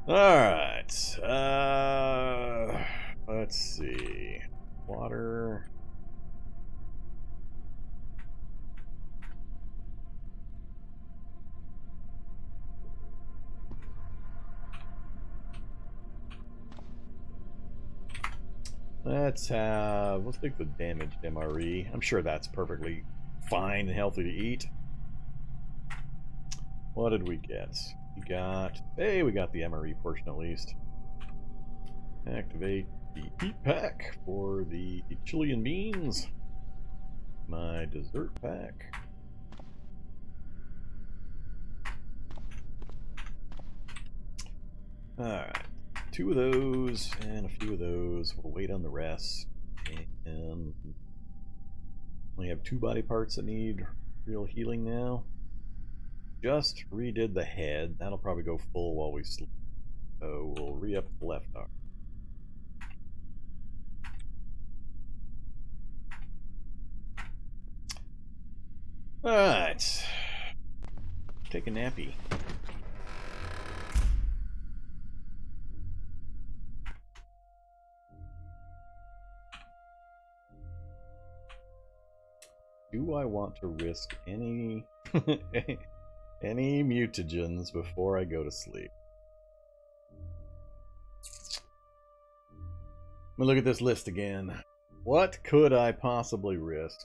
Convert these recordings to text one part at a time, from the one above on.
Alright. Let's see. Water. Let's take the damaged MRE. I'm sure that's perfectly fine and healthy to eat. What did we get? We got the MRE portion at least. Activate the heat pack for the chili and beans. My dessert pack. Alright. 2 of those and a few of those. We'll wait on the rest. And we have 2 body parts that need real healing now. Just redid the head. That'll probably go full while we sleep. So we'll re-up the left arm. Alright. Take a nappy. Do I want to risk any any mutagens before I go to sleep? Let me look at this list again. What could I possibly risk?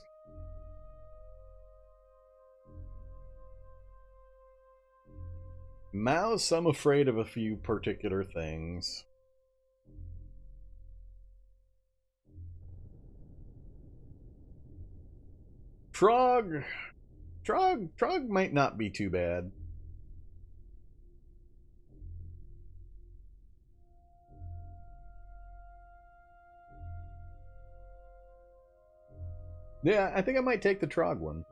Mouse, I'm afraid of a few particular things. Trog might not be too bad. Yeah, I think I might take the Trog one.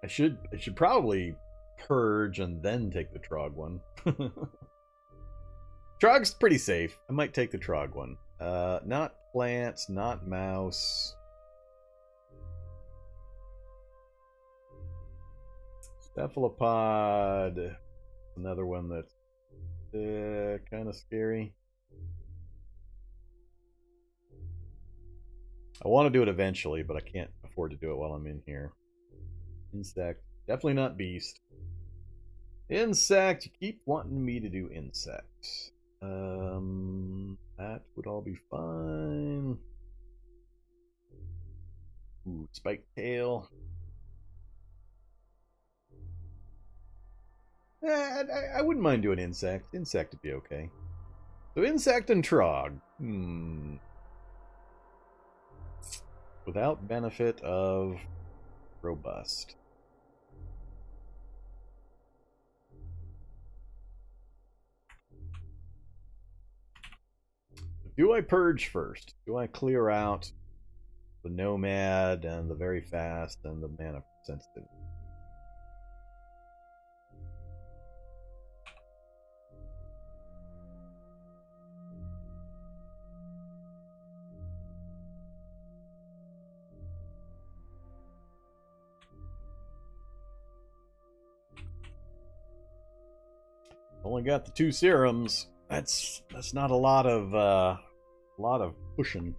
I should probably purge and then take the Trog one. Trog's pretty safe. I might take the Trog one. Not plants, not mouse. Cephalopod, another one that's kind of scary. I want to do it eventually, but I can't afford to do it while I'm in here. Insect, definitely not beast. Insect, you keep wanting me to do insect. That would all be fine. Ooh, spiked tail. I wouldn't mind doing insect. Insect would be okay. So insect and Trog. Without benefit of robust. Do I purge first? Do I clear out the nomad and the very fast and the mana sensitive? Only got the 2 serums. That's not a lot of pushing.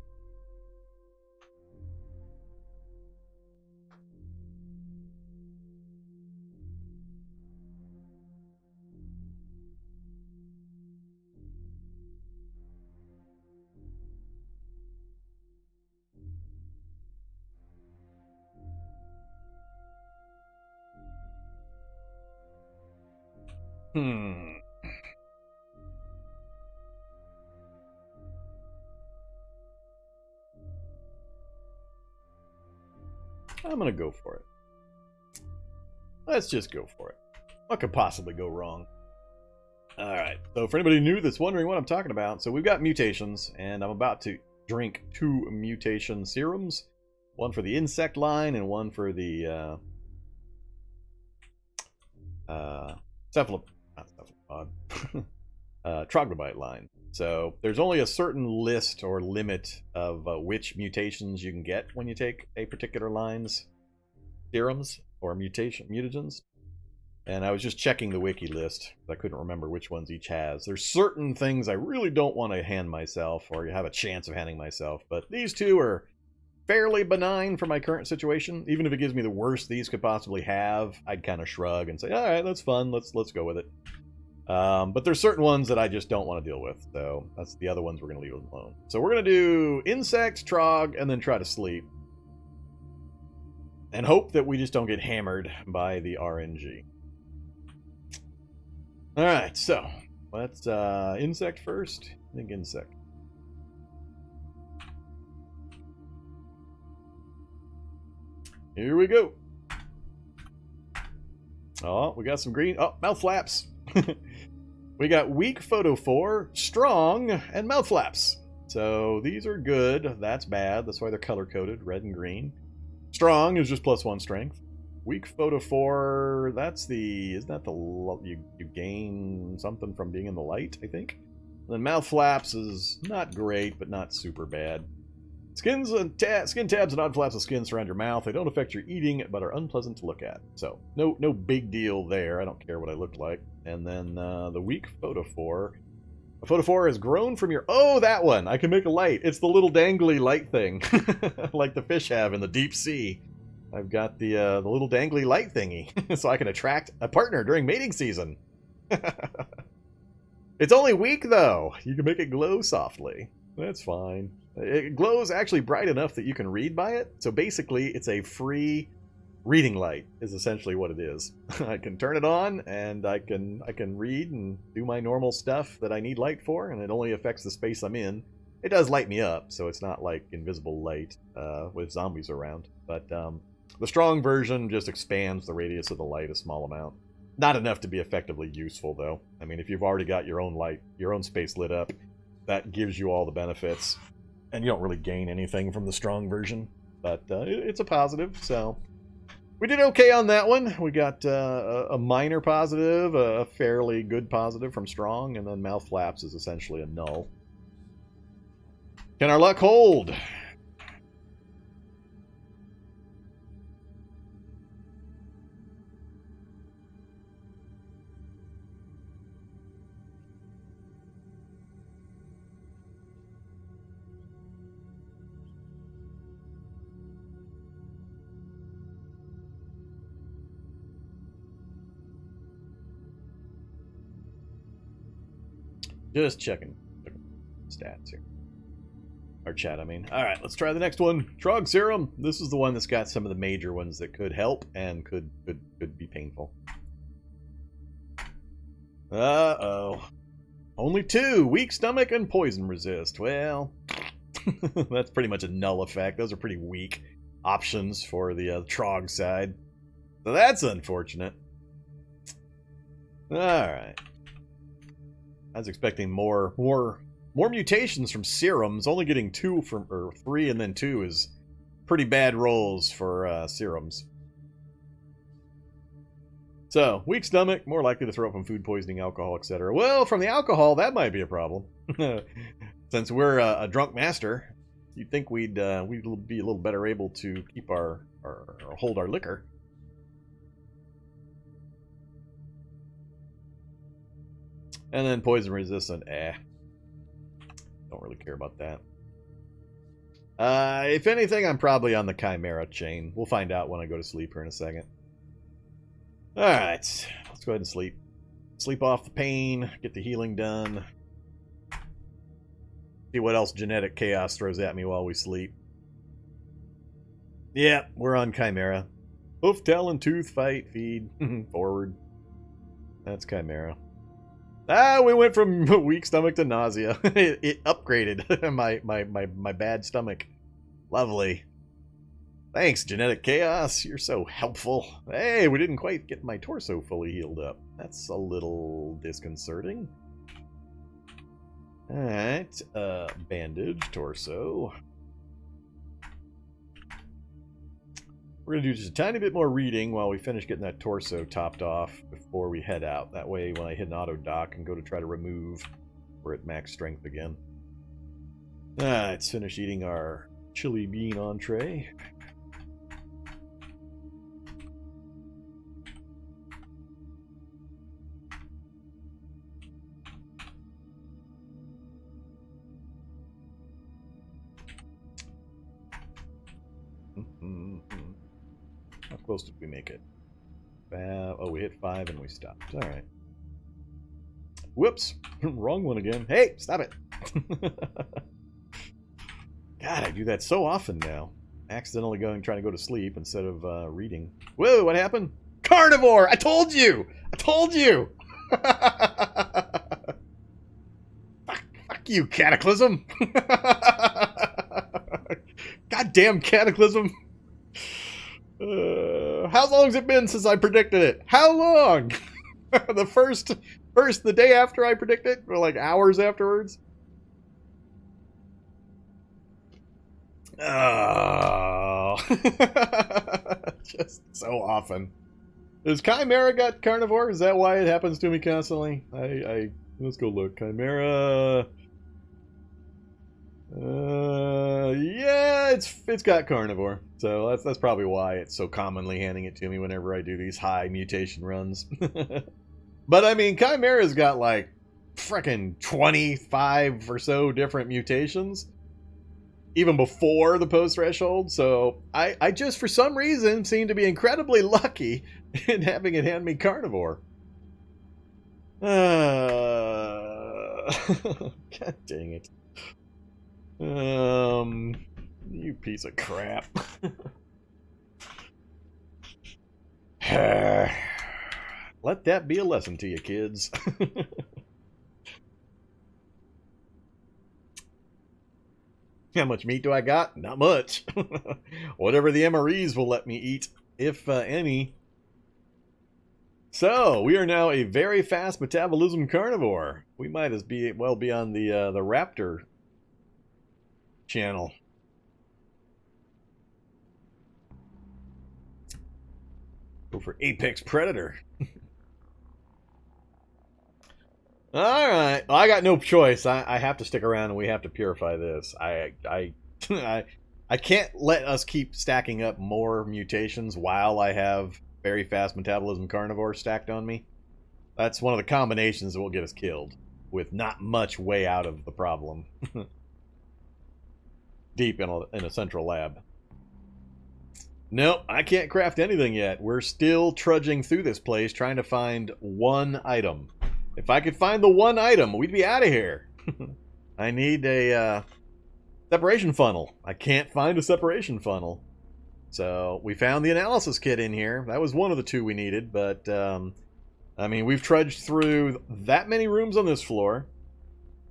I'm gonna go for it. Let's just go for it. What could possibly go wrong? Alright, so for anybody new that's wondering what I'm talking about, so we've got mutations, and I'm about to drink 2 mutation serums. One for the insect line, and one for the troglodyte line. So there's only a certain list or limit of which mutations you can get when you take a particular line's serums or mutagens. And I was just checking the wiki list. I couldn't remember which ones each has. There's certain things I really don't want to hand myself, or have a chance of handing myself. But these two are fairly benign for my current situation. Even if it gives me the worst these could possibly have, I'd kind of shrug and say, all right, that's fun. Let's go with it. But there's certain ones that I just don't want to deal with. So that's the other ones we're going to leave alone. So we're going to do insect, trog, and then try to sleep. And hope that we just don't get hammered by the RNG. Alright, so let's insect first. I think insect. Here we go. Oh, we got some green. Oh, mouth flaps. We got weak photo 4, strong, and mouth flaps. So these are good. That's bad. That's why they're color coded, red and green. Strong is just +1 strength. Weak photo 4, that's the, isn't that the, you gain something from being in the light, I think? And then mouth flaps is not great, but not super bad. Skin tabs and odd flaps of skin surround your mouth. They don't affect your eating, but are unpleasant to look at. So, no big deal there. I don't care what I look like. And then the weak photo 4. A photo 4 has grown from your... Oh, that one! I can make a light. It's the little dangly light thing, like the fish have in the deep sea. I've got the little dangly light thingy, so I can attract a partner during mating season. It's only weak, though. You can make it glow softly. That's fine. It glows actually bright enough that you can read by it. So basically, it's a free reading light, is essentially what it is. I can turn it on, and I can read and do my normal stuff that I need light for, and it only affects the space I'm in. It does light me up, so it's not like invisible light with zombies around. But the strong version just expands the radius of the light a small amount. Not enough to be effectively useful, though. I mean, if you've already got your own light, your own space lit up, that gives you all the benefits. And you don't really gain anything from the strong version. But it's a positive, so... We did okay on that one. We got a minor positive, a fairly good positive from strong, and then mouth flaps is essentially a null. Can our luck hold? Just checking stats here. Or chat, I mean. Alright, let's try the next one. Trog Serum. This is the one that's got some of the major ones that could help and could be painful. Uh-oh. Only 2. Weak stomach and poison resist. Well, that's pretty much a null effect. Those are pretty weak options for the Trog side. So that's unfortunate. Alright. I was expecting more mutations from serums. Only getting 2 from, or 3 and then 2 is pretty bad rolls for serums. So, weak stomach, more likely to throw up from food poisoning, alcohol, etc. Well, from the alcohol, that might be a problem. Since we're a drunk master, you'd think we'd be a little better able to keep or hold our liquor. And then poison resistant, don't really care about that. If anything, I'm probably on the Chimera chain. We'll find out when I go to sleep here in a second. Alright, let's go ahead and sleep. Sleep off the pain, get the healing done. See what else genetic chaos throws at me while we sleep. Yeah, we're on Chimera. Hoof, talon, tooth, fight, feed, forward. That's Chimera. Ah, we went from weak stomach to nausea. It upgraded my bad stomach. Lovely. Thanks, Genetic Chaos. You're so helpful. Hey, we didn't quite get my torso fully healed up. That's a little disconcerting. Alright, bandage, torso. We're going to do just a tiny bit more reading while we finish getting that torso topped off before we head out. That way, when I hit an auto dock and go to try to remove, we're at max strength again. Let's finish eating our chili bean entree. close did we make it? Oh, we hit 5 and we stopped. All right. Whoops. Wrong one again. Hey, stop it. God, I do that so often now. Accidentally trying to go to sleep instead of reading. Whoa, what happened? Carnivore! I told you! I told you! Fuck you, Cataclysm! Goddamn Cataclysm! How long has it been since I predicted it? How long? the day after I predicted it? Or like hours afterwards? Oh. Just so often. Does Chimera got carnivore? Is that why it happens to me constantly? Let's go look. Chimera. Yeah, it's got carnivore. So that's probably why it's so commonly handing it to me whenever I do these high mutation runs. But I mean, Chimera's got like frickin' 25 or so different mutations. Even before the post threshold, so I just for some reason seem to be incredibly lucky in having it hand me carnivore. God dang it. You piece of crap. Let that be a lesson to you, kids. How much meat do I got? Not much. Whatever the MREs will let me eat, if any. So, we are now a very fast metabolism carnivore. We might as well be on the Raptor channel. Go for Apex Predator. Alright, well, I got no choice. I have to stick around and we have to purify this. I can't let us keep stacking up more mutations while I have very fast metabolism carnivore stacked on me. That's one of the combinations that will get us killed, with not much way out of the problem. Deep in a central lab. Nope, I can't craft anything yet. We're still trudging through this place trying to find one item. If I could find the one item, we'd be out of here. I need a separation funnel. I can't find a separation funnel. So we found the analysis kit in here. That was one of the two we needed, but I mean, we've trudged through that many rooms on this floor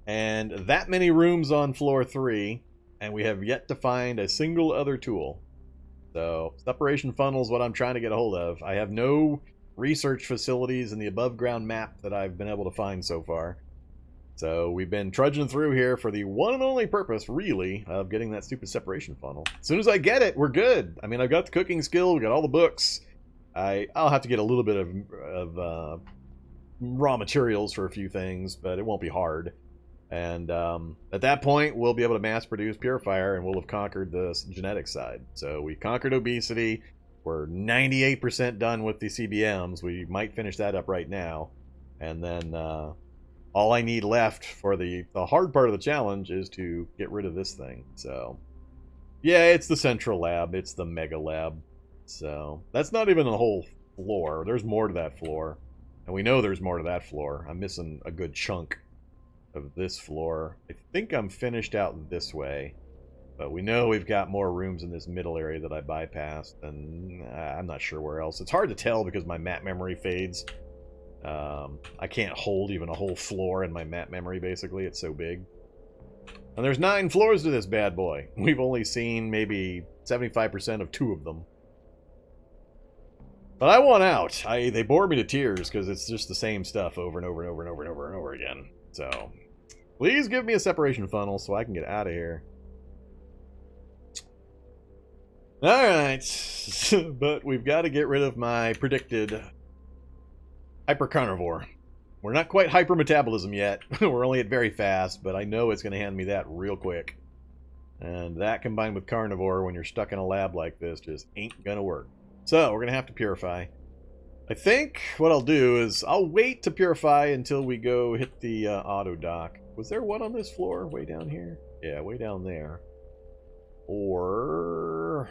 and that many rooms on floor 3, and we have yet to find a single other tool. So separation funnel is what I'm trying to get a hold of. I have no research facilities in the above ground map that I've been able to find so far. So we've been trudging through here for the one and only purpose, really, of getting that stupid separation funnel. As soon as I get it, we're good. I mean, I've got the cooking skill, we got all the books. I'll have to get a little bit of raw materials for a few things, but it won't be hard. And at that point, we'll be able to mass produce Purifier, and we'll have conquered the genetic side. So we conquered obesity. We're 98% done with the CBMs. We might finish that up right now. And then all I need left for the hard part of the challenge is to get rid of this thing. So yeah, it's the central lab. It's the mega lab. So that's not even a whole floor. There's more to that floor. And we know there's more to that floor. I'm missing a good chunk of this floor. I think I'm finished out this way. But we know we've got more rooms in this middle area that I bypassed, and I'm not sure where else. It's hard to tell because my map memory fades. I can't hold even a whole floor in my map memory, basically. It's so big. And there's 9 floors to this bad boy. We've only seen maybe 75% of 2 of them. But I want out. They bore me to tears because it's just the same stuff over and over and over and over and over and over again. So, please give me a separation funnel so I can get out of here. Alright, but we've got to get rid of my predicted hypercarnivore. We're not quite hypermetabolism yet. We're only at very fast, but I know it's going to hand me that real quick. And that combined with carnivore when you're stuck in a lab like this just ain't going to work. So we're going to have to purify. I think what I'll do is I'll wait to purify until we go hit the auto dock. Was there one on this floor way down here? Yeah, way down there. Or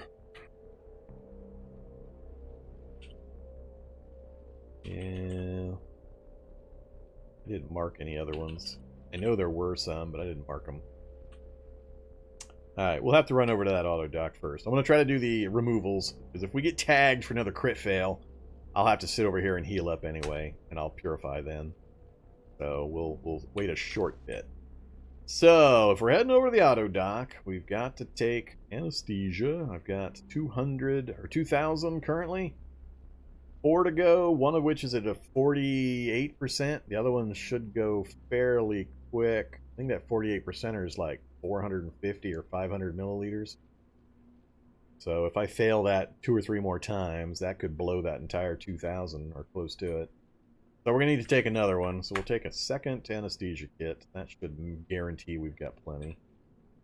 Yeah. I didn't mark any other ones. I know there were some, but I didn't mark them. Alright, we'll have to run over to that auto dock first. I'm going to try to do the removals, because if we get tagged for another crit fail, I'll have to sit over here and heal up anyway, and I'll purify then. So we'll wait a short bit. So, if we're heading over to the auto dock, we've got to take anesthesia. I've got 200 or 2,000 currently. 4 to go, one of which is at a 48%. The other one should go fairly quick. I think that 48%er is like 450 or 500 milliliters. So if I fail that 2 or 3 more times, that could blow that entire 2,000 or close to it. So we're going to need to take another one. So we'll take a second anesthesia kit. That should guarantee we've got plenty.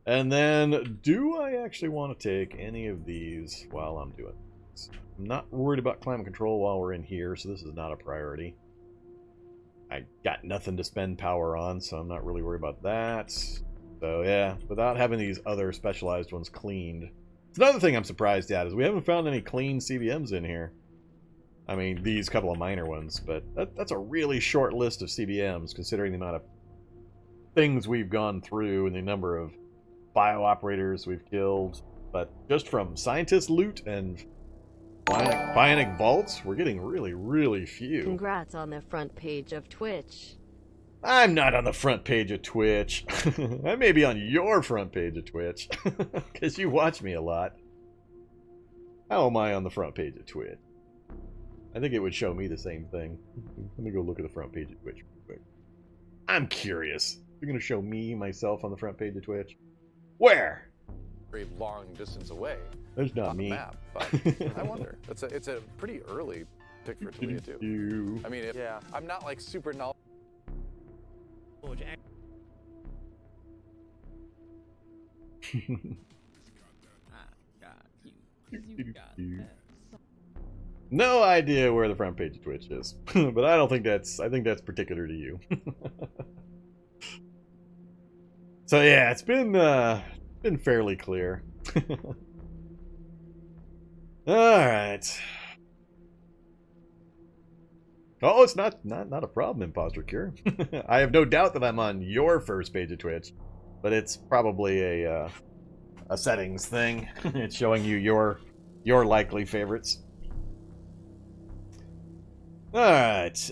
And then, do I actually want to take any of these while I'm doing this? I'm not worried about climate control while we're in here, so this is not a priority. I got nothing to spend power on, so I'm not really worried about that. So yeah, without having these other specialized ones cleaned. It's another thing I'm surprised at, is we haven't found any clean CBMs in here. I mean, these couple of minor ones, but that's a really short list of CBMs, considering the amount of things we've gone through and the number of bio-operators we've killed. But just from scientist loot and bionic vaults, we're getting really, really few. Congrats on the front page of Twitch. I'm not on the front page of Twitch. I may be on your front page of Twitch, because you watch me a lot. How am I on the front page of Twitch? I think it would show me the same thing. Let me go look at the front page of Twitch real quick. I'm curious. You're going to show me, myself, on the front page of Twitch? Where? Very long distance away. There's not on me. The map, but I wonder. It's a pretty early pick for Talia too. I mean, yeah, I'm not like super knowledgeable. No idea where the front page of Twitch is, but I don't think that's. I think that's particular to you. So yeah, it's been fairly clear. All right. Oh, it's not a problem, Imposter Cure. I have no doubt that I'm on your first page of Twitch, but it's probably a settings thing. It's showing you your likely favorites. All right.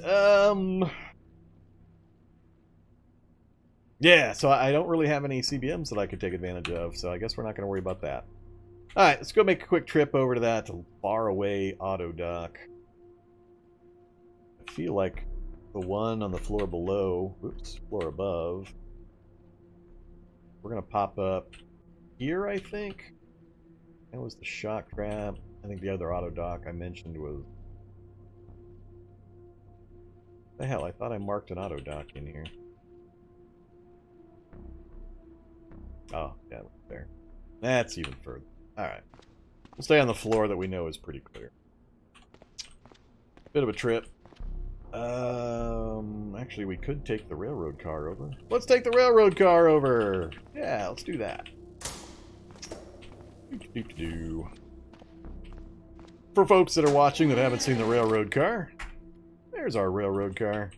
Yeah, so I don't really have any CBMs that I could take advantage of, so I guess we're not going to worry about that. All right, let's go make a quick trip over to that faraway auto dock. I feel like the one on the floor below, oops, floor above, we're going to pop up here, I think. That was the shock trap. I think the other auto dock I mentioned was... the hell, I thought I marked an auto dock in here. Oh, yeah, right there. That's even further. Alright. We'll stay on the floor that we know is pretty clear. Bit of a trip. Actually, we could take the railroad car over. Let's take the railroad car over! Yeah, let's do that. For folks that are watching that haven't seen the railroad car, there's our railroad car.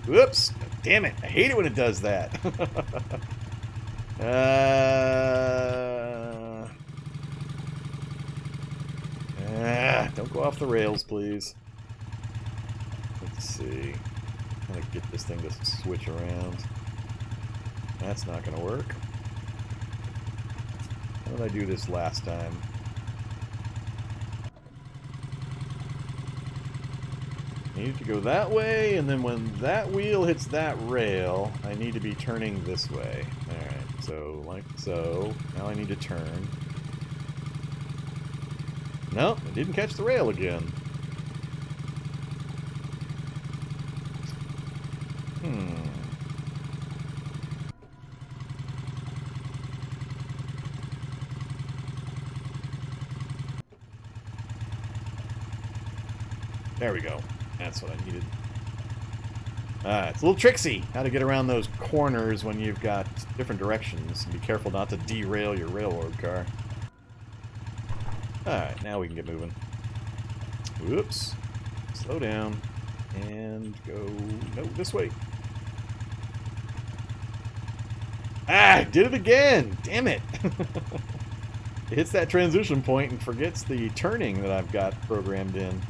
Whoops! Damn it! I hate it when it does that. Don't go off the rails, please. Let's see. I'm gonna get this thing to switch around. That's not gonna work. How did I do this last time? I need to go that way, and then when that wheel hits that rail, I need to be turning this way. Alright, so like so. Now I need to turn. Nope, I didn't catch the rail again. There we go. That's what I needed. It's a little tricksy how to get around those corners when you've got different directions. Be careful not to derail your railroad car. Alright, now we can get moving. Whoops. Slow down. And go... No, this way. Ah, did it again! Damn it! It hits that transition point and forgets the turning that I've got programmed in.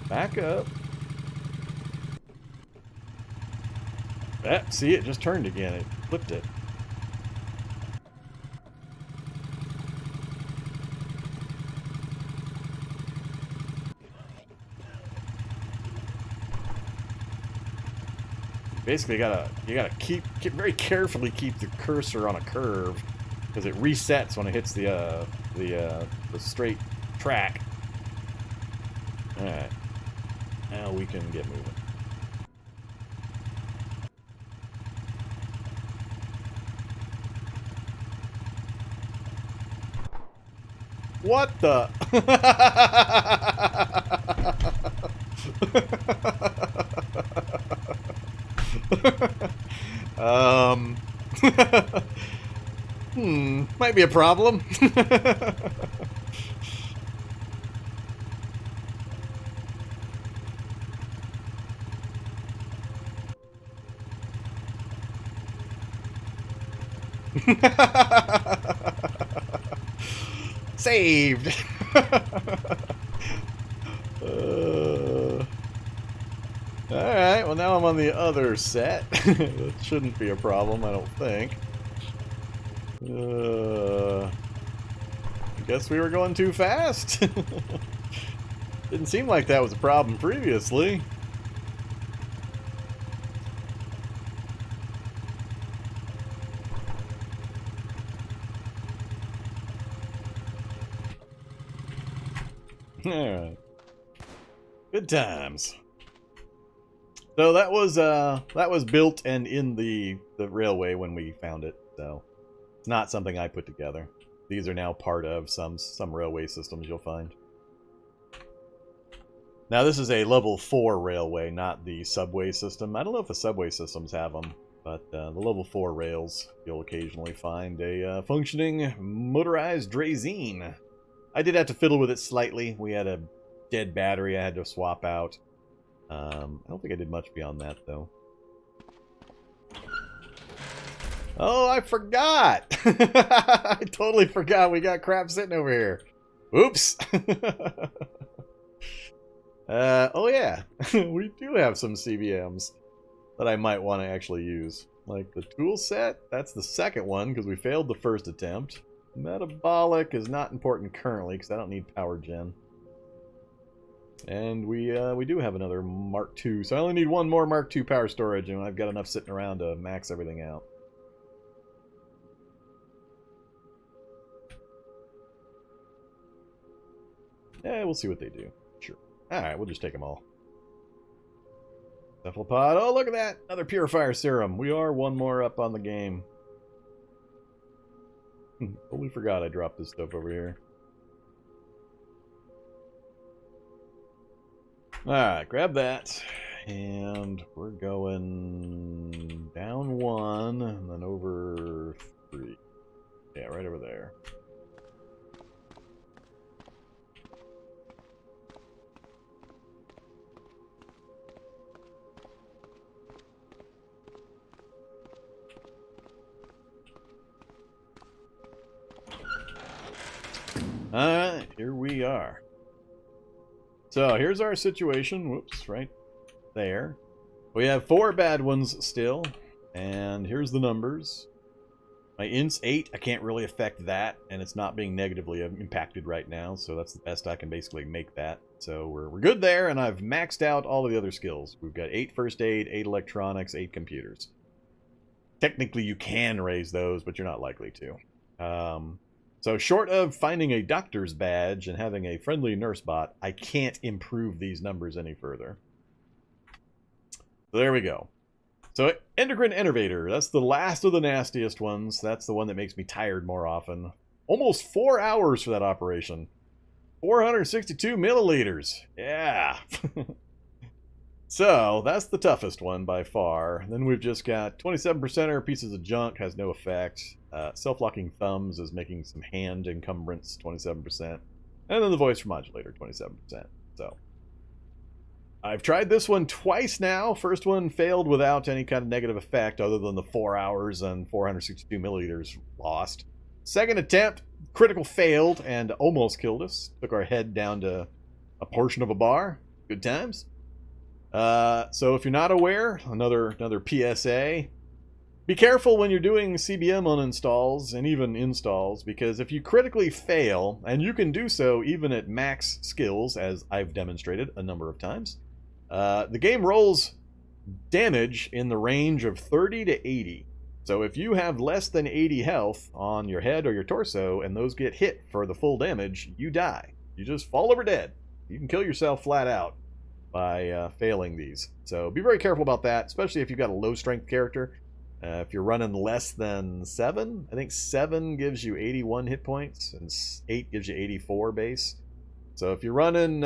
Back up. See, it just turned again. It flipped it. Basically, you gotta keep very carefully keep the cursor on a curve because it resets when it hits the straight track. All right. Now we can get moving. What the? Might be a problem. Saved. Alright, well now I'm on the other set. That shouldn't be a problem, I don't think. I guess we were going too fast. Didn't seem like that was a problem previously. Alright. Good times. So that was built and in the railway when we found it, so it's not something I put together. These are now part of some railway systems you'll find. Now this is a level 4 railway, not the subway system. I don't know if the subway systems have them, but the level 4 rails you'll occasionally find a functioning motorized draisine. I did have to fiddle with it slightly. We had a dead battery I had to swap out. I don't think I did much beyond that, though. Oh, I forgot! I totally forgot we got crap sitting over here. Oops! Oh yeah, we do have some CBMs that I might want to actually use. Like the tool set, that's the second one, because we failed the first attempt. Metabolic is not important currently, because I don't need power gen. And we do have another Mark II, so I only need one more Mark II power storage, and I've got enough sitting around to max everything out. Yeah, we'll see what they do. Sure. Alright, we'll just take them all. Cephalopod. Oh, look at that! Another purifier serum. We are one more up on the game. Totally forgot I dropped this stuff over here. Alright, grab that. And we're going down 1, and then over 3. Yeah, right over there. Alright, here we are. So here's our situation. Whoops, right there. We have 4 bad ones still, and here's the numbers. My int's 8. I can't really affect that, and it's not being negatively impacted right now, so that's the best I can basically make that. So we're good there, and I've maxed out all of the other skills. We've got 8 first aid, 8 electronics, 8 computers. Technically you can raise those, but you're not likely to. So short of finding a doctor's badge and having a friendly nurse bot, I can't improve these numbers any further. So there we go. So endocrine innervator, that's the last of the nastiest ones. That's the one that makes me tired more often. Almost 4 hours for that operation. 462 milliliters. Yeah. So, that's the toughest one by far. Then we've just got 27%er, pieces of junk, has no effect. Self-locking thumbs is making some hand encumbrance, 27%. And then the voice modulator, 27%. So, I've tried this one twice now. First one failed without any kind of negative effect other than the 4 hours and 462 milliliters lost. Second attempt, critical failed and almost killed us. Took our head down to a portion of a bar. Good times. So if you're not aware, another PSA. Be careful when you're doing CBM uninstalls and even installs, because if you critically fail, and you can do so even at max skills, as I've demonstrated a number of times, the game rolls damage in the range of 30 to 80. So if you have less than 80 health on your head or your torso, and those get hit for the full damage, you die. You just fall over dead. You can kill yourself flat out by failing these. So be very careful about that, especially if you've got a low strength character. If you're running less than 7, I think 7 gives you 81 hit points, and 8 gives you 84 base. So if you're running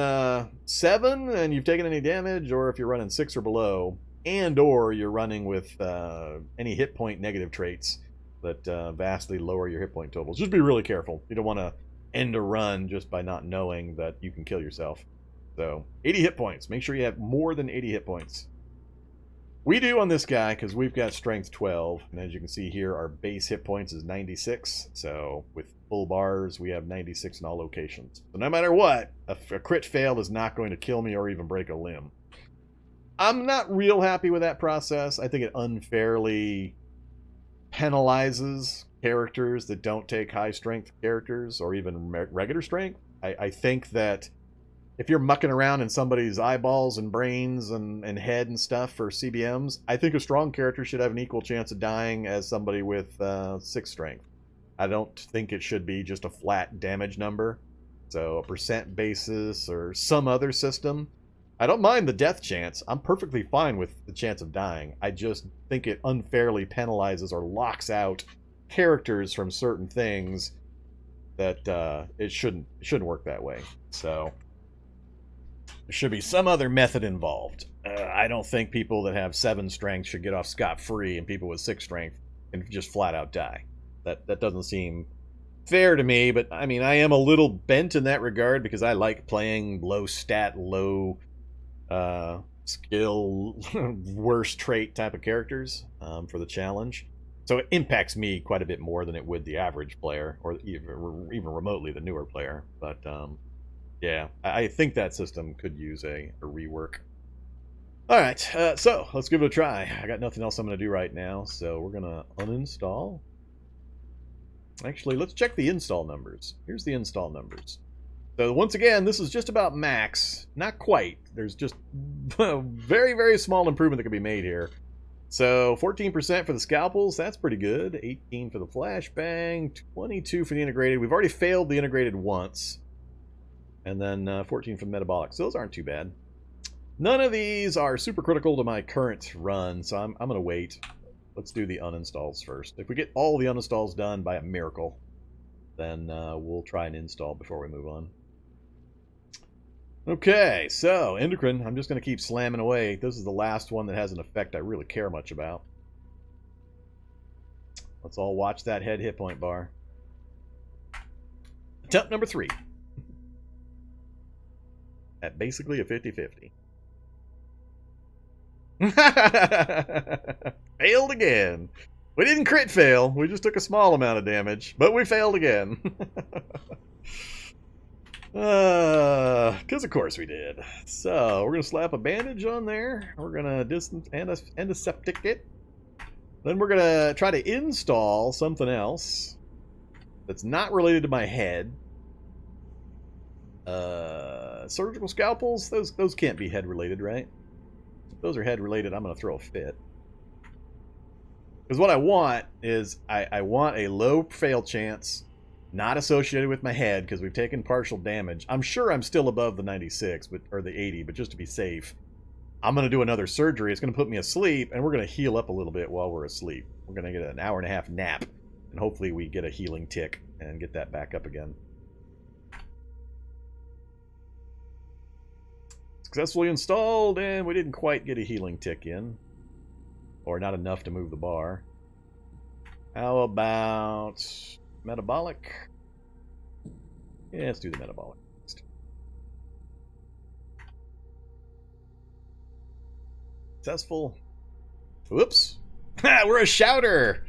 7 and you've taken any damage, or if you're running 6 or below, and or you're running with any hit point negative traits that vastly lower your hit point totals, just be really careful. You don't want to end a run just by not knowing that you can kill yourself. So 80 hit points. Make sure you have more than 80 hit points. We do on this guy because we've got strength 12, and as you can see here, our base hit points is 96. So with full bars, we have 96 in all locations. So no matter what, a crit fail is not going to kill me or even break a limb. I'm not real happy with that process. I think it unfairly penalizes characters that don't take high strength characters or even regular strength. I think that if you're mucking around in somebody's eyeballs and brains and head and stuff for CBMs, I think a strong character should have an equal chance of dying as somebody with 6 strength. I don't think it should be just a flat damage number. So a percent basis or some other system. I don't mind the death chance. I'm perfectly fine with the chance of dying. I just think it unfairly penalizes or locks out characters from certain things that it shouldn't work that way. So there should be some other method involved. I don't think people that have 7 strength should get off scot-free, and people with 6 strength can just flat out die. That doesn't seem fair to me, but I mean, I am a little bent in that regard because I like playing low stat, low skill, worst trait type of characters for the challenge. So it impacts me quite a bit more than it would the average player, or even remotely the newer player. But yeah, I think that system could use a rework. All right, so let's give it a try. I got nothing else I'm going to do right now, so we're going to uninstall. Actually, let's check the install numbers. Here's the install numbers. So once again, this is just about max. Not quite. There's just a very, very small improvement that can be made here. So 14% for the scalpels, that's pretty good. 18 for the flashbang, 22 for the integrated. We've already failed the integrated once. And then 14 for the metabolic. So those aren't too bad. None of these are super critical to my current run, so I'm going to wait. Let's do the uninstalls first. If we get all the uninstalls done by a miracle, then we'll try and install before we move on. Okay, so endocrine, I'm just going to keep slamming away. This is the last one that has an effect I really care much about. Let's all watch that head hit point bar. Attempt number 3. At basically a 50-50. Failed again. We didn't crit fail. We just took a small amount of damage, but we failed again. Because of course we did. So we're going to slap a bandage on there. We're going to antiseptic it. Then we're going to try to install something else that's not related to my head. Surgical scalpels, those can't be head related, right? If those are head related, I'm going to throw a fit. Because what I want is I want a low fail chance, not associated with my head, because we've taken partial damage. I'm sure I'm still above the 96, or the 80, but just to be safe, I'm going to do another surgery. It's going to put me asleep, and we're going to heal up a little bit while we're asleep. We're going to get an hour and a half nap, and hopefully we get a healing tick and get that back up again. Successfully installed, and we didn't quite get a healing tick in. Or not enough to move the bar. How about metabolic? Yeah, let's do the metabolic next. Successful. Whoops. We're a shouter!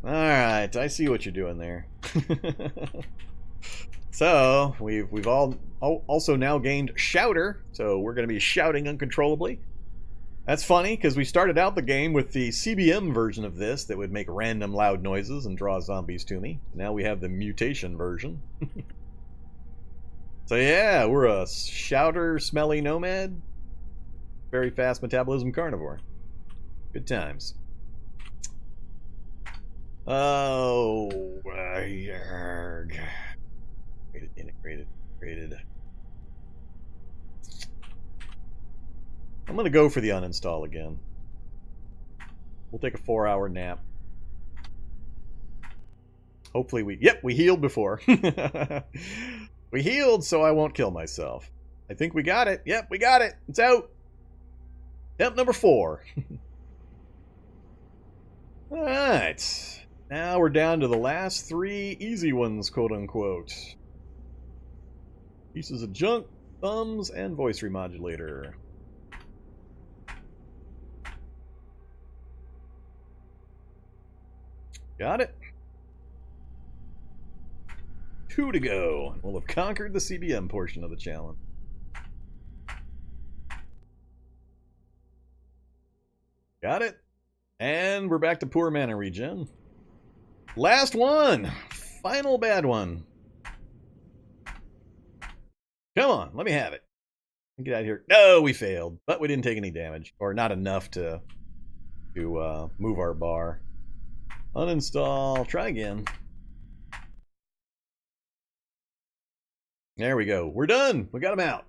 Alright, I see what you're doing there. So, we've also now gained Shouter, so we're going to be shouting uncontrollably. That's funny, because we started out the game with the CBM version of this that would make random loud noises and draw zombies to me. Now we have the mutation version. So yeah, we're a shouter, smelly nomad, very fast metabolism carnivore. Good times. Oh, yarg. Integrated. I'm going to go for the uninstall again. We'll take a 4-hour nap. Hopefully we healed before. We healed so I won't kill myself. I think we got it. Yep, we got it. It's out. Step number 4. Alright. Now we're down to the last 3 easy ones, quote unquote. Pieces of junk, thumbs, and voice remodulator. Got it. 2 to go. We'll have conquered the CBM portion of the challenge. Got it. And we're back to poor mana regen. Last one. Final bad one. Come on, let me have it. Get out of here. No, we failed, but we didn't take any damage, or not enough to move our bar. Uninstall. Try again. There we go. We're done. We got them out.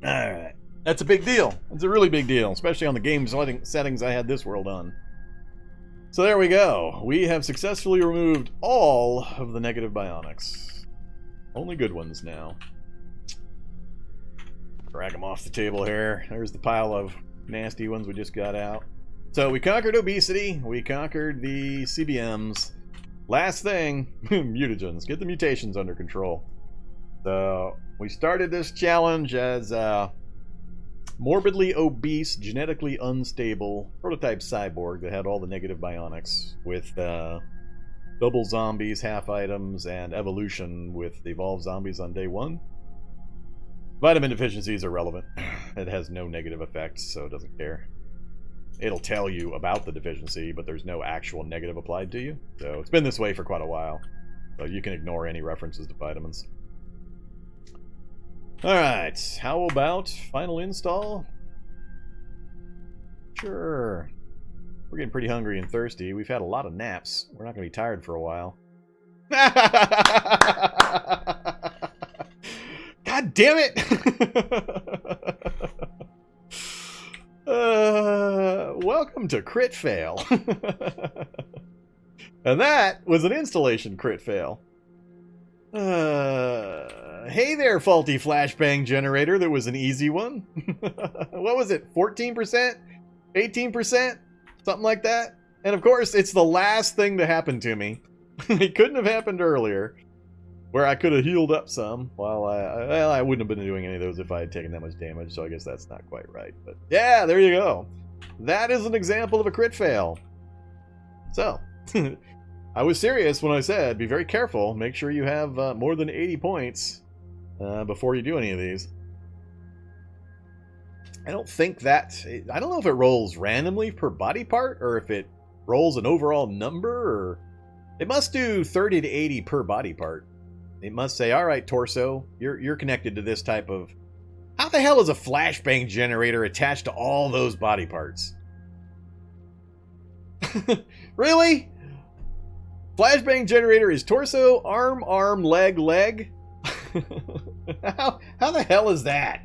All right. That's a big deal. It's a really big deal, especially on the game settings I had this world on. So there we go. We have successfully removed all of the negative bionics. Only good ones now. Drag them off the table here. There's the pile of nasty ones we just got out. So we conquered obesity. We conquered the CBMs. Last thing, mutagens. Get the mutations under control. So we started this challenge as morbidly obese, genetically unstable prototype cyborg that had all the negative bionics with double zombies, half items, and evolution with evolved zombies on day 1. Vitamin deficiency is irrelevant. It has no negative effects, so it doesn't care. It'll tell you about the deficiency, but there's no actual negative applied to you. So it's been this way for quite a while. So you can ignore any references to vitamins. Alright, how about final install? Sure. We're getting pretty hungry and thirsty. We've had a lot of naps. We're not going to be tired for a while. God damn it! Welcome to Crit Fail. And that was an installation crit fail. Hey there, faulty flashbang generator. That was an easy one. What was it? 14%? 18%? Something like that? And of course, it's the last thing to happen to me. It couldn't have happened earlier, where I could have healed up some. While I wouldn't have been doing any of those if I had taken that much damage, so I guess that's not quite right. But yeah, there you go. That is an example of a crit fail. So, I was serious when I said, be very careful. Make sure you have more than 80 points before you do any of these. I don't think that... I don't know if it rolls randomly per body part, or if it rolls an overall number, or... It must do 30 to 80 per body part. It must say, alright, torso, you're connected to this type of... How the hell is a flashbang generator attached to all those body parts? Really? Flashbang generator is torso, arm, leg. How the hell is that?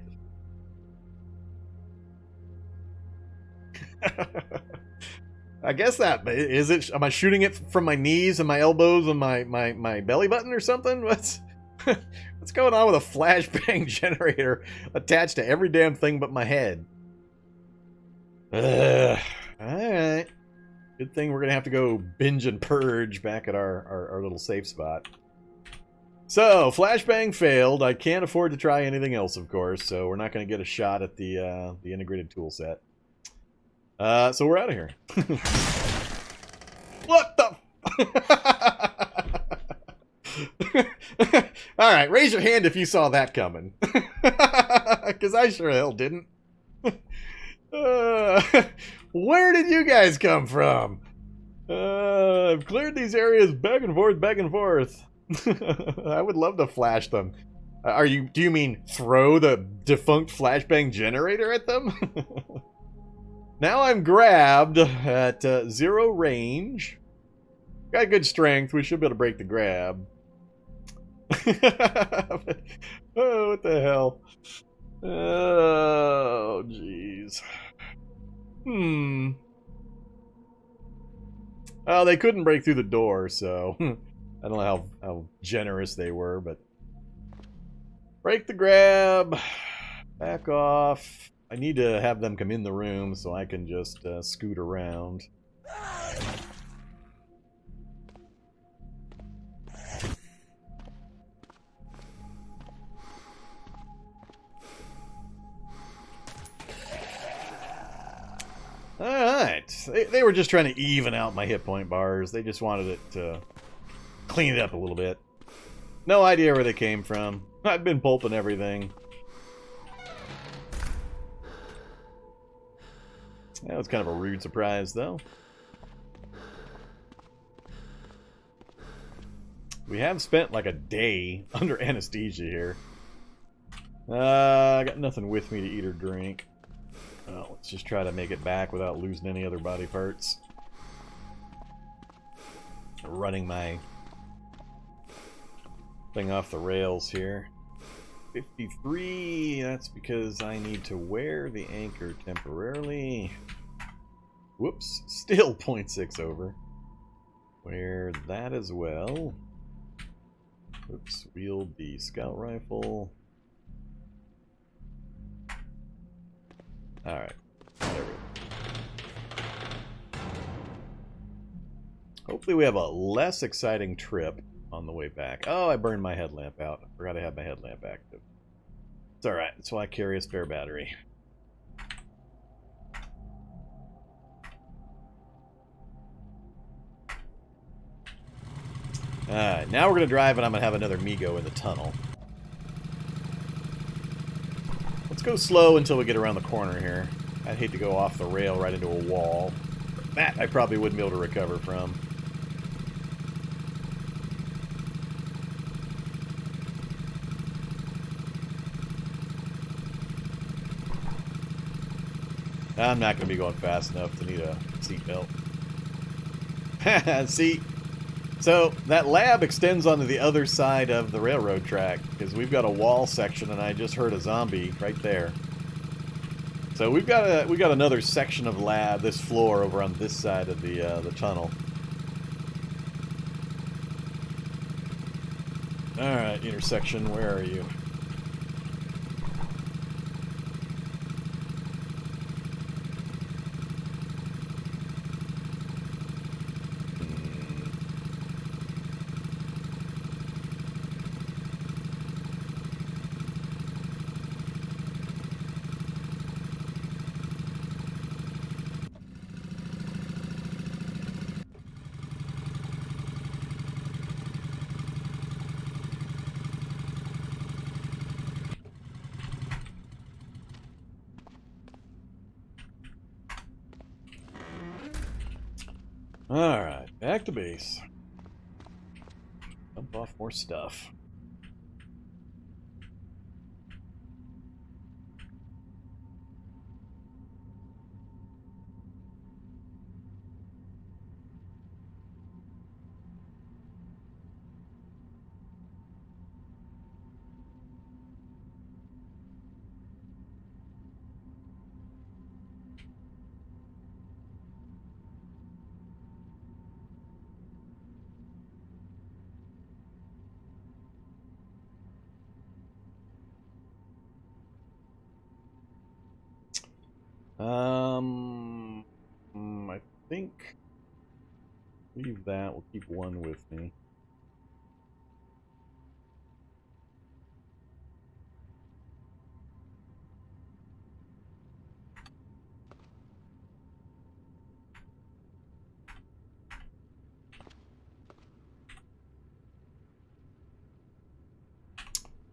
I guess that is it. Am I shooting it from my knees and my elbows and my belly button or something? What's going on with a flashbang generator attached to every damn thing but my head? All right. Good thing we're gonna have to go binge and purge back at our little safe spot. So, flashbang failed. I can't afford to try anything else, of course, so we're not going to get a shot at the integrated tool set. So we're out of here. What the... Alright, raise your hand if you saw that coming. Because I sure hell didn't. Where did you guys come from? I've cleared these areas back and forth, back and forth. I would love to flash them. Do you mean throw the defunct flashbang generator at them? Now I'm grabbed at 0 range. Got good strength. We should be able to break the grab. Oh, what the hell? Oh, jeez. Oh, they couldn't break through the door, so... I don't know how generous they were, but... Break the grab. Back off. I need to have them come in the room so I can just scoot around. Alright. They were just trying to even out my hit point bars. They just wanted it to... clean it up a little bit. No idea where they came from. I've been pulping everything. That was kind of a rude surprise, though. We have spent like a day under anesthesia here. I got nothing with me to eat or drink. Well, let's just try to make it back without losing any other body parts. Running my thing off the rails here. 53, that's because I need to wear the anchor temporarily. Whoops, still 0.6 over. Wear that as well. Oops, wield the scout rifle. Alright, there we go. Hopefully we have a less exciting trip on the way back. Oh, I burned my headlamp out. I forgot I had my headlamp active. It's alright. That's why I carry a spare battery. Alright, now we're going to drive and I'm going to have another Migo in the tunnel. Let's go slow until we get around the corner here. I'd hate to go off the rail right into a wall. That I probably wouldn't be able to recover from. I'm not going to be going fast enough to need a seatbelt. See, so that lab extends onto the other side of the railroad track because we've got a wall section, and I just heard a zombie right there. So we got another section of lab, this floor over on this side of the tunnel. All right, intersection, where are you? Alright, back to base. Dump off more stuff. I think leave that. We'll keep one with me.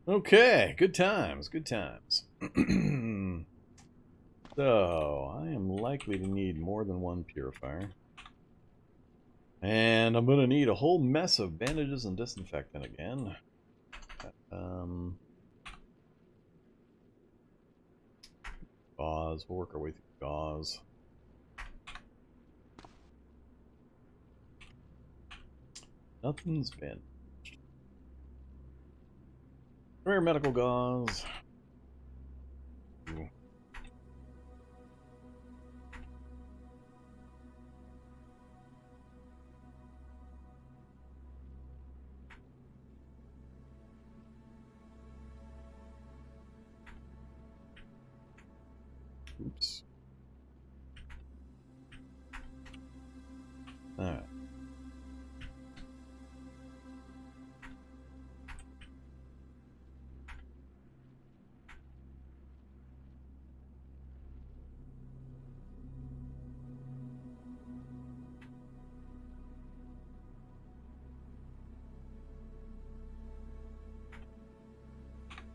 Okay, good times, good times. So, I am likely to need more than one purifier. And I'm going to need a whole mess of bandages and disinfectant again. Gauze, we'll work our way through gauze. Nothing's been. Rare medical gauze. Ooh. Oops. All right.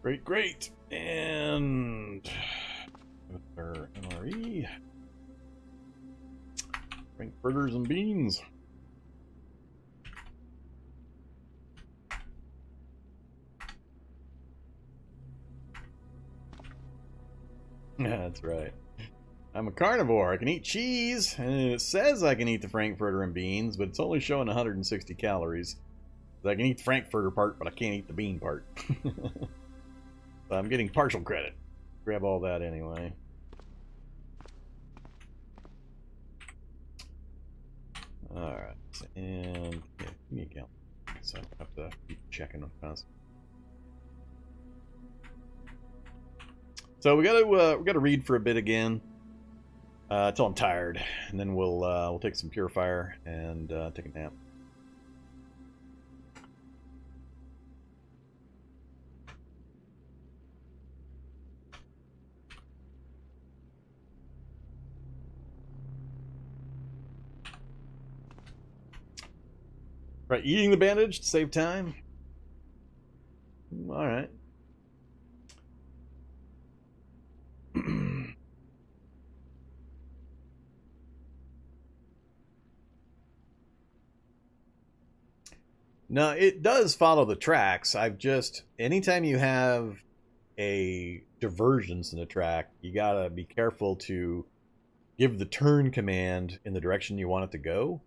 Great, great. And our MRE. Frankfurters and beans. Yeah, that's right. I'm a carnivore. I can eat cheese, and it says I can eat the Frankfurter and beans, but it's only showing 160 calories. So I can eat the Frankfurter part, but I can't eat the bean part. So I'm getting partial credit. Grab all that anyway. Alright, and yeah, give me a count. So I have to keep checking them fast. So we gotta read for a bit again. Until I'm tired. And then we'll take some purifier and take a nap. Right, eating the bandage to save time. All right. No, it does follow the tracks. I've just, anytime you have a divergence in the track, you gotta be careful to give the turn command in the direction you want it to go.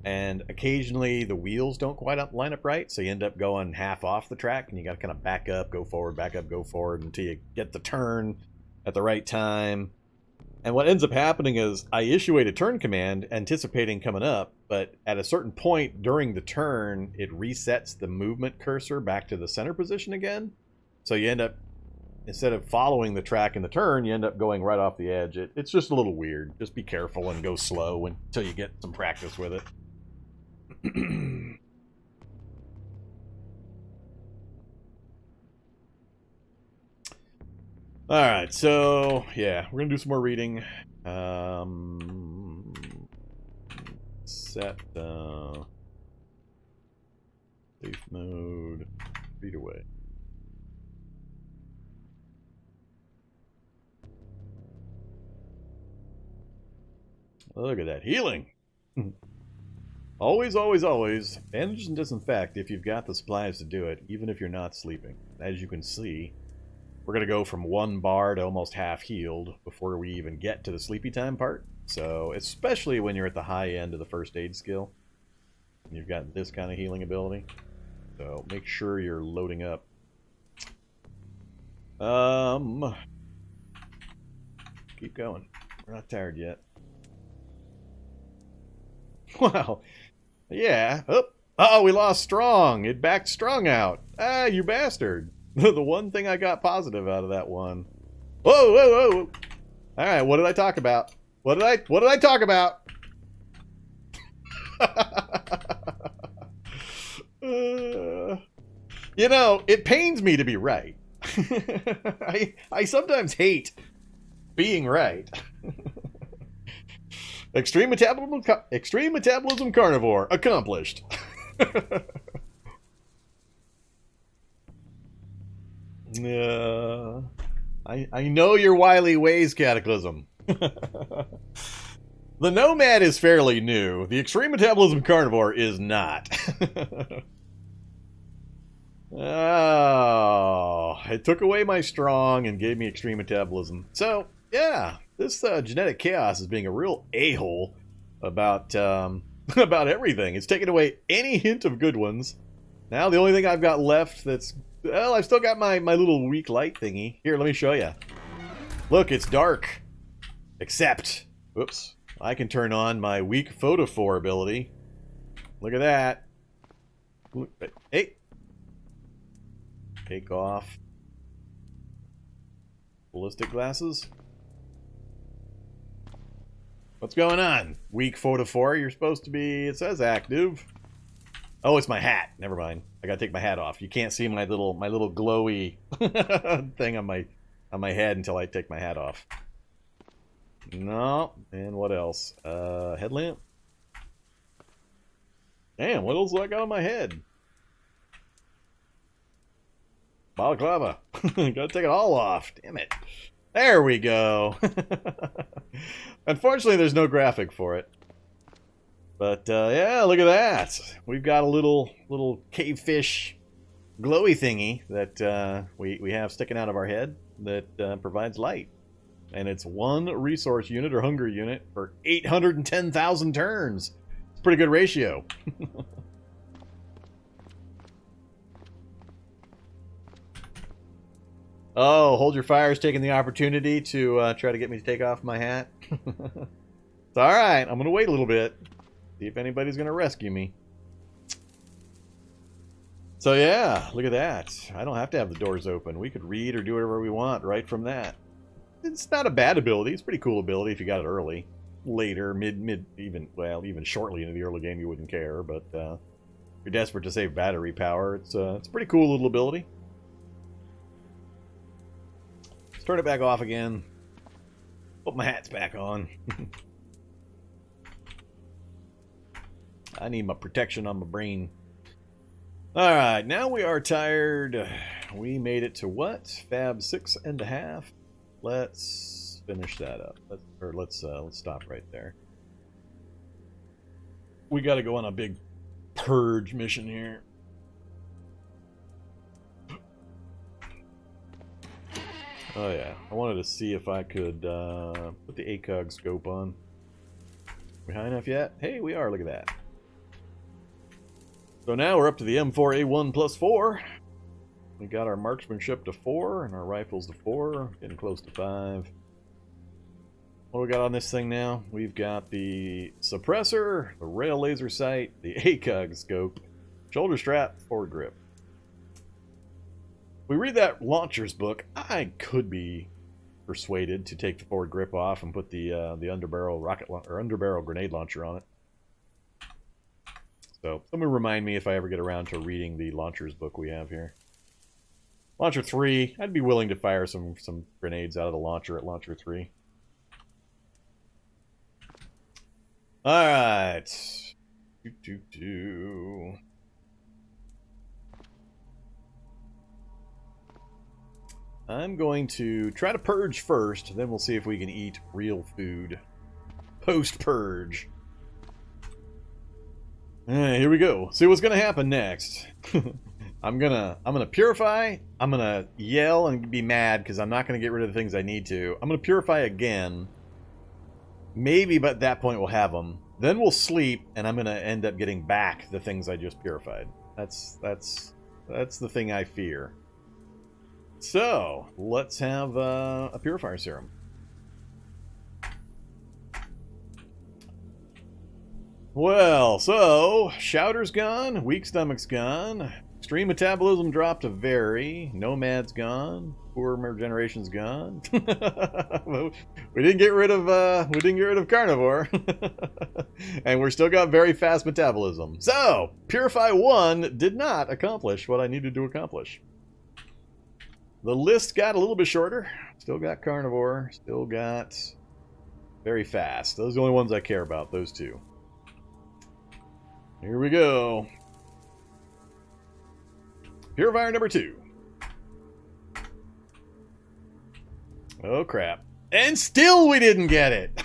And occasionally the wheels don't quite line up right, so you end up going half off the track, and you got to kind of back up, go forward, back up, go forward until you get the turn at the right time. And what ends up happening is I issue a turn command anticipating coming up, but at a certain point during the turn, it resets the movement cursor back to the center position again. So you end up, instead of following the track in the turn, you end up going right off the edge. It's just a little weird. Just be careful and go slow until you get some practice with it. Alright, so yeah, we're gonna do some more reading. Set safe mode, read away. Look at that healing. Always, always, always bandage and disinfect if you've got the supplies to do it, even if you're not sleeping. As you can see, we're going to go from 1 bar to almost half healed before we even get to the sleepy time part. So, especially when you're at the high end of the first aid skill, you've got this kind of healing ability. So, make sure you're loading up. Keep going. We're not tired yet. Wow. Yeah. Oh, we lost Strong. It backed Strong out. Ah, you bastard. The one thing I got positive out of that one. Whoa, whoa, whoa. All right, what did I talk about? What did I talk about? You know, it pains me to be right. I sometimes hate being right. Extreme metabolism carnivore accomplished. I know your wily ways, Cataclysm. The Nomad is fairly new. The Extreme Metabolism Carnivore is not. Oh, it took away my strong and gave me extreme metabolism. So, yeah, this genetic chaos is being a real a-hole about about everything. It's taken away any hint of good ones. Now the only thing I've got left that's... Well, I've still got my little weak light thingy. Here, let me show you. Look, it's dark. Except, whoops, I can turn on my weak photophore ability. Look at that. Hey. Take off ballistic glasses. What's going on? Weak photophore, you're supposed to be, it says active. Oh, it's my hat. Never mind. I gotta take my hat off. You can't see my little glowy thing on my head until I take my hat off. No. And what else? Headlamp. Damn, what else do I got on my head? Balaclava. Gotta take it all off. Damn it. There we go. Unfortunately, there's no graphic for it. But, yeah, look at that. We've got a little cavefish glowy thingy that we have sticking out of our head that provides light. And it's 1 resource unit or hunger unit for 810,000 turns. It's a pretty good ratio. Oh, Hold Your Fire is taking the opportunity to try to get me to take off my hat. It's alright. I'm going to wait a little bit. See if anybody's going to rescue me. So yeah, look at that. I don't have to have the doors open. We could read or do whatever we want right from that. It's not a bad ability. It's a pretty cool ability if you got it early. Later, even shortly into the early game you wouldn't care. But if you're desperate to save battery power, it's a pretty cool little ability. Let's turn it back off again. Put my hats back on. I need my protection on my brain. Alright, now we are tired. We made it to what? Fab 6.5. Let's finish that up. Let's stop right there. We gotta go on a big purge mission here. Oh yeah, I wanted to see if I could put the ACOG scope on. We high enough yet? Hey, we are, look at that. So now we're up to the M4A1 plus 4. We got our marksmanship to 4 and our rifles to 4. Getting close to 5. What do we got on this thing now? We've got the suppressor, the rail laser sight, the ACOG scope, shoulder strap, forward grip. We read that launcher's book. I could be persuaded to take the forward grip off and put the underbarrel underbarrel grenade launcher on it. So, someone remind me if I ever get around to reading the launcher's book we have here. Launcher 3, I'd be willing to fire some grenades out of the launcher at launcher 3. Alright. I'm going to try to purge first, then we'll see if we can eat real food. Post-purge. Here we go. See what's gonna happen next. I'm gonna purify. I'm gonna yell and be mad because I'm not gonna get rid of the things I need to. I'm gonna purify again. Maybe, but at that point we'll have them. Then we'll sleep, and I'm gonna end up getting back the things I just purified. That's the thing I fear. So let's have a purifier serum. Well, so, Shouter's gone, Weak Stomach's gone, Extreme metabolism dropped to very. Nomad's gone. Poor generation's gone. we didn't get rid of carnivore. And we're still got very fast metabolism. So, Purify 1 did not accomplish what I needed to accomplish. The list got a little bit shorter. Still got carnivore. Still got very fast. Those are the only ones I care about, those two. Here we go. Purifier number 2. Oh, crap. And still we didn't get it.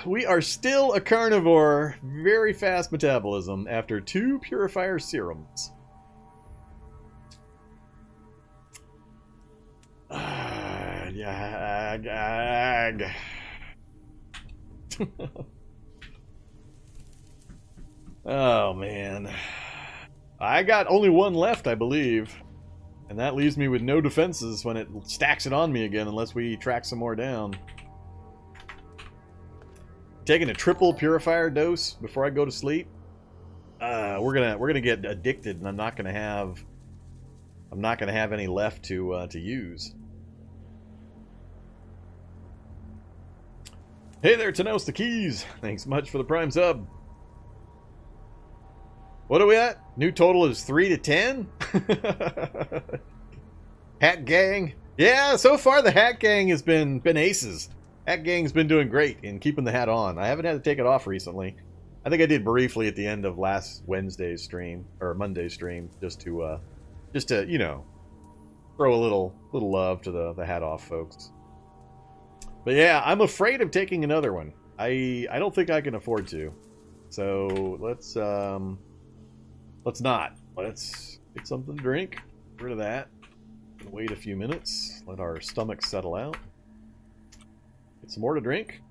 We are still a carnivore. Very fast metabolism after 2 purifier serums. Oh, man. I got only one left, I believe. And that leaves me with no defenses when it stacks it on me again, unless we track some more down. Taking a triple purifier dose before I go to sleep. We're gonna get addicted, and I'm not gonna have any left to use. Hey there, Tanos the Keys. Thanks much for the Prime sub. What are we at? New total is 3 to 10? Hat Gang? Yeah, so far the Hat Gang has been aces. Hat Gang's been doing great in keeping the hat on. I haven't had to take it off recently. I think I did briefly at the end of last Wednesday's stream, or Monday's stream, just to you know, throw a little love to the hat off folks. But yeah, I'm afraid of taking another one. I don't think I can afford to. So let's not. Let's get something to drink. Get rid of that. Wait a few minutes. Let our stomachs settle out. Get some more to drink.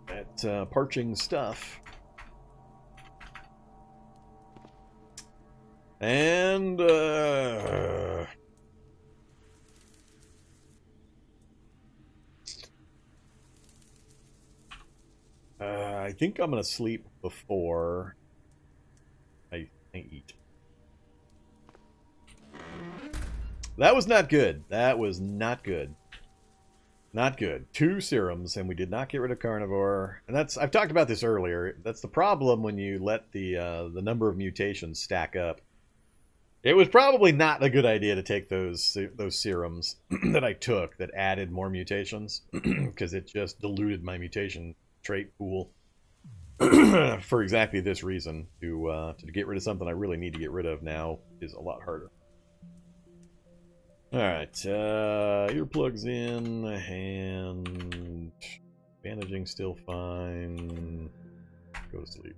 That parching stuff. And I think I'm gonna sleep before I eat. That was not good. That was not good. Not good. 2 serums, and we did not get rid of carnivore. And I've talked about this earlier. That's the problem when you let the number of mutations stack up. It was probably not a good idea to take those serums that I took that added more mutations, because it just diluted my mutation trait pool for exactly this reason. To get rid of something I really need to get rid of now is a lot harder. Alright, earplugs in, and bandaging still fine. Go to sleep.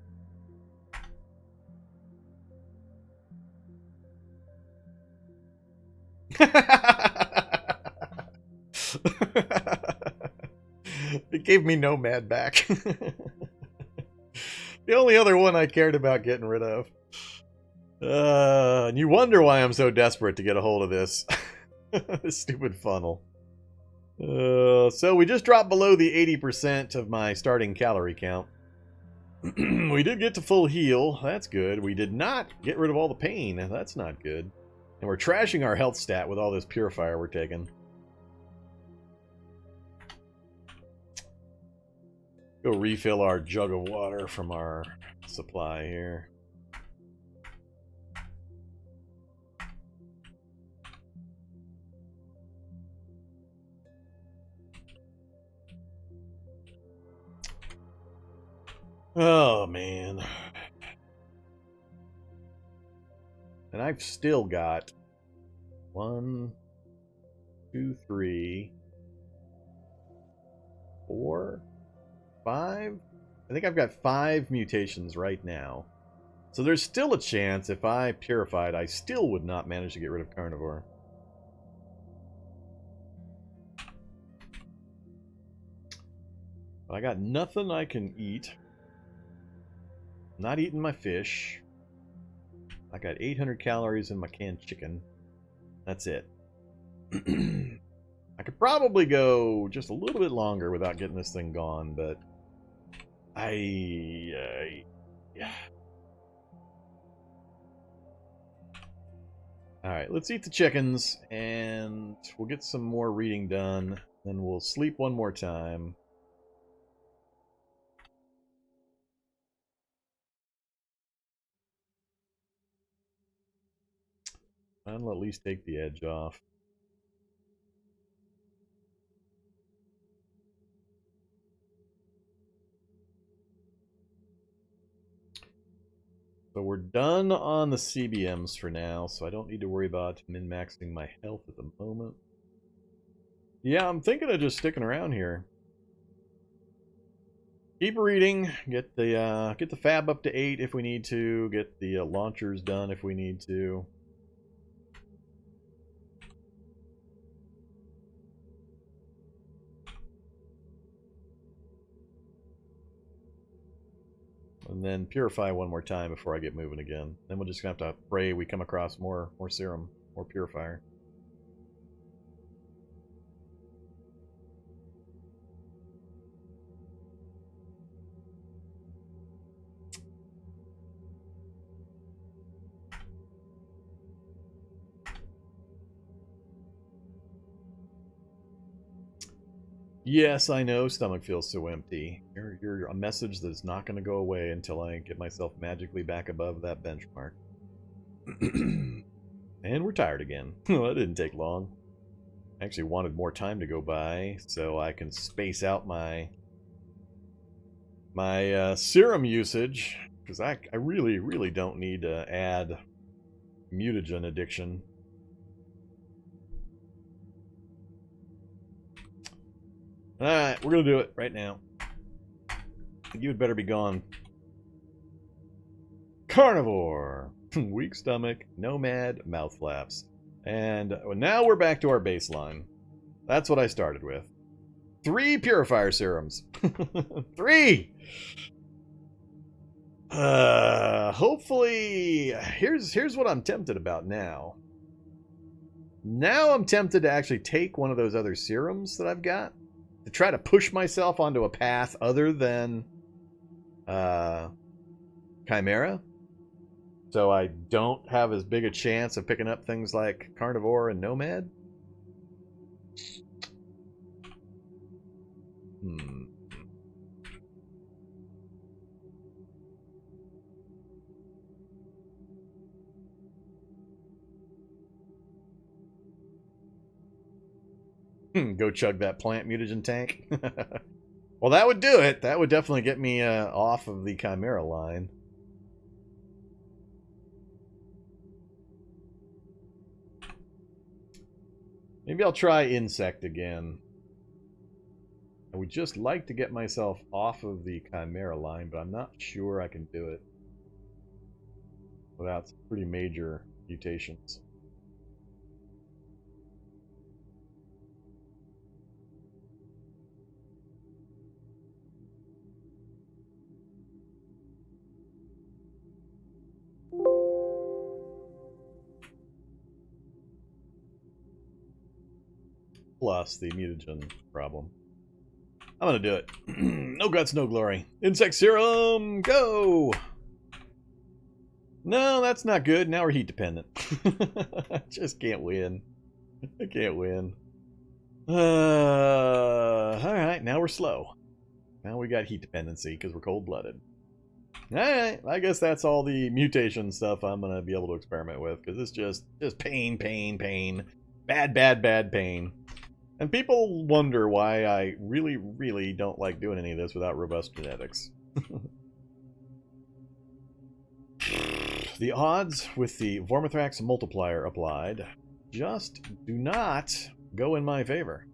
It gave me Nomad back. The only other one I cared about getting rid of. And you wonder why I'm so desperate to get a hold of this. This stupid funnel. So we just dropped below the 80% of my starting calorie count. We did get to full heal. That's good. We did not get rid of all the pain. That's not good. And we're trashing our health stat with all this purifier we're taking. Go refill our jug of water from our supply here. Oh, man. And I've still got 1, 2, 3, 4, 5. I think I've got 5 mutations right now. So there's still a chance if I purified, I still would not manage to get rid of carnivore. But I got nothing I can eat. Not eating my fish. I got 800 calories in my canned chicken. That's it. I could probably go just a little bit longer without getting this thing gone, but Yeah. Alright, let's eat the chickens, and we'll get some more reading done, then we'll sleep one more time. That'll at least take the edge off. So we're done on the CBMs for now, so I don't need to worry about min-maxing my health at the moment. Yeah, I'm thinking of just sticking around here. Keep reading, get the fab up to 8 if we need to, get the launchers done if we need to. And then purify one more time before I get moving again. Then we're just gonna have to pray we come across more serum, more purifier. Yes, I know, stomach feels so empty. You're a message that's not going to go away until I get myself magically back above that benchmark. And we're tired again. Well, that didn't take long. I actually wanted more time to go by so I can space out my serum usage, because I really don't need to add mutagen addiction. Alright, we're going to do it right now. You had better be gone. Carnivore. Weak stomach. Nomad. Mouth flaps. And now we're back to our baseline. That's what I started with. 3 purifier serums. 3! Hopefully... Here's what I'm tempted about now. Now I'm tempted to actually take one of those other serums that I've got to try to push myself onto a path other than Chimera, so I don't have as big a chance of picking up things like Carnivore and Nomad. Go chug that plant mutagen tank. Well, that would do it. That would definitely get me off of the Chimera line. Maybe I'll try insect again. I would just like to get myself off of the Chimera line, but I'm not sure I can do it without some pretty major mutations. Plus the mutagen problem. I'm gonna do it. No guts, no glory. Insect serum, go! No, that's not good. Now we're heat dependent. Just can't win. I can't win. Alright, now we're slow. Now we got heat dependency because we're cold-blooded. Alright, I guess that's all the mutation stuff I'm gonna be able to experiment with, because it's just pain, pain, pain. Bad, bad, bad pain. And people wonder why I really don't like doing any of this without robust genetics. The odds with the Vormithrax multiplier applied just do not go in my favor.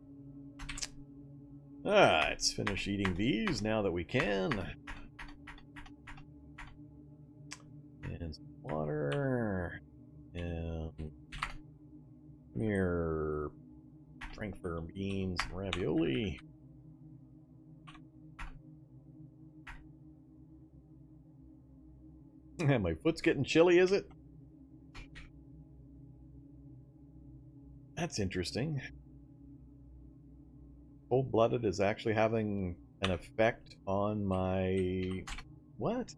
Alright, let's finish eating these now that we can. And some water. And mere Frankfurt beans and ravioli. My foot's getting chilly, is it? That's interesting. Cold-blooded is actually having an effect on my... What?